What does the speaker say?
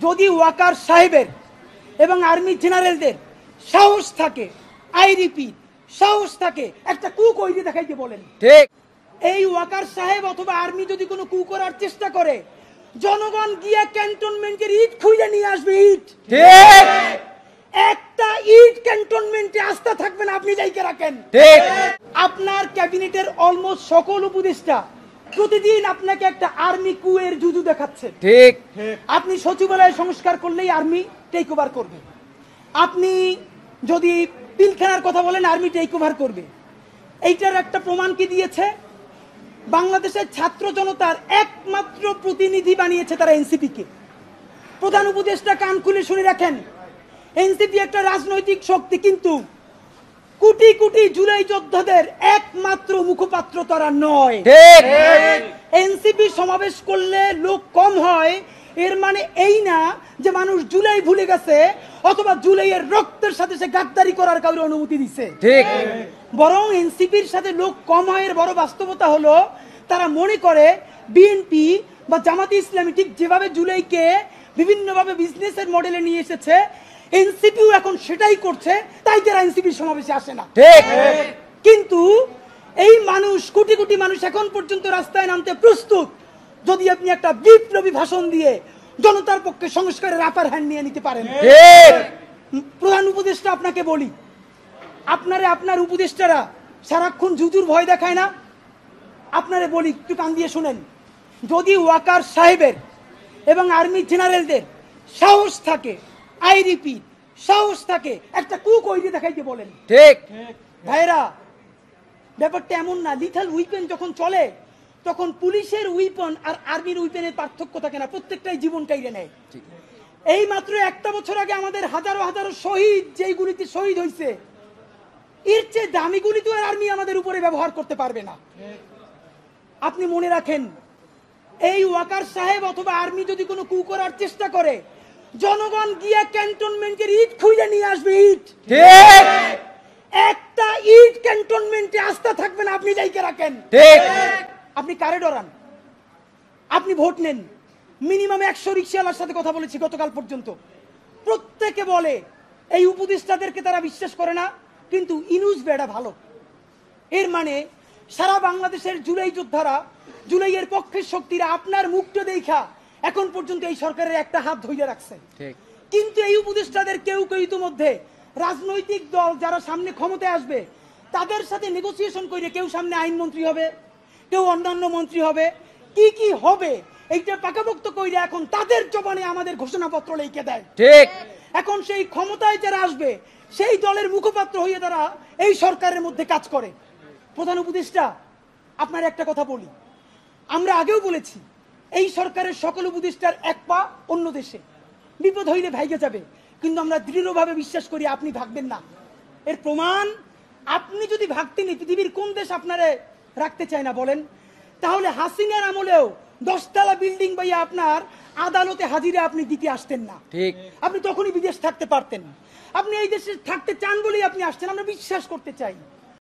যদি ওয়াকার সাহেবের এবং আর্মি জেনারেলদের সাহস থাকে, আই রিপিট সাহস থাকে, একটা কু কইরে দেখাইতে বলেন। ঠিক। এই ওয়াকার সাহেব অথবা আর্মি যদি কোনো কু করার চেষ্টা করে, জনগণ গিয়ে ক্যান্টনমেন্টের ইট খুঁজে নিয়ে আসবে। ইট ঠিক। একটা ইট ক্যান্টনমেন্টে আস্থা থাকবে না, আপনি যাইকে রাখেন। ঠিক। আপনার ক্যাবিনেটের অলমোস্ট সকল উপদেষ্টা প্রতিদিন আপনাকে একটা আর্মি কুয়ের জুজু দেখাচ্ছে। ঠিক। আপনি সচিবালয় সংস্কার করলেই আর্মি টেক ওভার করবে। আপনি যদি পিলখানার কথা বলেন, আর্মি টেক ওভার করবে। এইটার একটা প্রমাণ কি দিয়েছে? বাংলাদেশের ছাত্র জনতার একমাত্র প্রতিনিধি বানিয়েছে তারা এনসিপি কে। প্রধান উপদেষ্টা কান খুলে শুনে রাখেন, এনসিপি একটা রাজনৈতিক শক্তি, কিন্তু কোটি কোটি জুলাই যোদ্ধাদের একমাত্র মুখপাত্র তারা নয়। এনসিপি সমাবেশ করলে লোক কম হয়, এর মানে এই না যে মানুষ জুলাই ভুলে গেছে অথবা জুলাইয়ের রক্তের সাথে সে গাদ্দারি করার কাউরে অনুমতি দিচ্ছে। ঠিক। বরং এনসিপির সাথে লোক কম হয় এর বড় বাস্তবতা হলো তারা মনে করে বিএনপি বা জামাতে ইসলামী ঠিক যেভাবে জুলাইকে বিভিন্নভাবে বিজনেসের মডেলে নিয়ে এসেছে, এনসিপিও এখন সেটাই করছে, তাই যারা এনসিপির সমাবেশে আসে না। ঠিক। কিন্তু এই মানুষ, কোটি কোটি মানুষ এখন পর্যন্ত রাস্তায় নামতে প্রস্তুত যদি আপনি একটা বিপ্লবী ভাষণ দিয়ে জনতার পক্ষে সংস্কারের আপার হ্যান্ড নিয়ে নিতে পারেন। প্রধান উপদেষ্টা আপনাকে বলি, আপনার উপদেষ্টারা সারাক্ষণ জুজুর ভয় দেখায় না? আপনারে বলি, একটু কান দিয়ে শুনেন। যদি ওয়াকার সাহেবের এবং আর্মি জেনারেলদের সাহস থাকে, আই রিপিট সাহস থাকে, একটা কু কইরে দেখাইতে বলেন। ঠিক। ভাইরা, ব্যাপারটা এমন না, লিথাল উইপেন যখন চলে তখন পুলিশের উইপন আর আর্মির উইপেনের পার্থক্য থাকে না, প্রত্যেকটাই জীবন কাইরে নেয়। এই মাত্র একটা বছর আগে আমাদের হাজারো হাজারো শহীদ যেই গুলিতে শহীদ হয়েছে, এর চেয়ে দামি গুলি তো আর আর্মি আমাদের উপরে ব্যবহার করতে পারবে না। আপনি মনে রাখেন, এই ওয়াকার সাহেব অথবা আর্মি যদি কোনো কু করার চেষ্টা করে, জনগণ গিয়ে ক্যান্টনমেন্টের ইট খুঁজে নিয়ে আসবে। ইট। ঠিক। একটা ইট ক্যান্টনমেন্টে আস্থা থাকবে না, আপনি যাইকে রাখেন। ঠিক। আপনি কারে ডরান? আপনি ভোট নেন। মিনিমাম 100 রিকশাওয়ালার সাথে কথা বলেছি গতকাল পর্যন্ত, প্রত্যেকে বলে এই উপদেষ্টাদেরকে তারা বিশ্বাস করে না, কিন্তু ইনুস বেড়া ভালো। এর মানে সারা বাংলাদেশের জুলাই যোদ্ধারা, জুলাইয়ের পক্ষের শক্তিরা আপনার মুখটা দেখা এখন পর্যন্ত এই সরকারের একটা হাত ধরে রাখছে। কিন্তু এই উপদেষ্টাদের কেউ কেউ ইতিমধ্যে রাজনৈতিক দল যারা সামনে ক্ষমতায় আসবে তাদের সাথে নেগোসিয়েশন করে কেউ সামনে আইনমন্ত্রী হবে, কেউ অন্যান্য মন্ত্রী হবে, কি কি হবে এইটা পাকাপোক্ত কইরা এখন তাদের জবানে আমাদের ঘোষণাপত্র লিখে দেয়। ঠিক। এখন সেই ক্ষমতায় যারা আসবে সেই দলের মুখপাত্র হয়ে তারা এই সরকারের মধ্যে কাজ করে। প্রধান উপদেষ্টা, আপনার একটা কথা বলি, আমরা আগেও বলেছি এই সরকারের সকল উপদেষ্টার এক পা অন্য দেশে, বিপদ হইলে ভাইগে যাবে, কিন্তু আমরা দৃঢ়ভাবে বিশ্বাস করি আপনি ভাগবেন না। এর প্রমাণ, আপনি যদি ভাগতেন পৃথিবীর কোন দেশ আপনারে রাখতে চায় না বলেন? তাহলে হাসিনার আমলেও 10 তলা বিল্ডিং বাইয়া আপনার আদালতে হাজিরা আপনি দিতে আসতেন না। ঠিক। আপনি তখনই বিদেশ থাকতে পারতেন। আপনি এই দেশে থাকতে চান বলেই আপনি আসছেন, আমরা বিশ্বাস করতে চাই।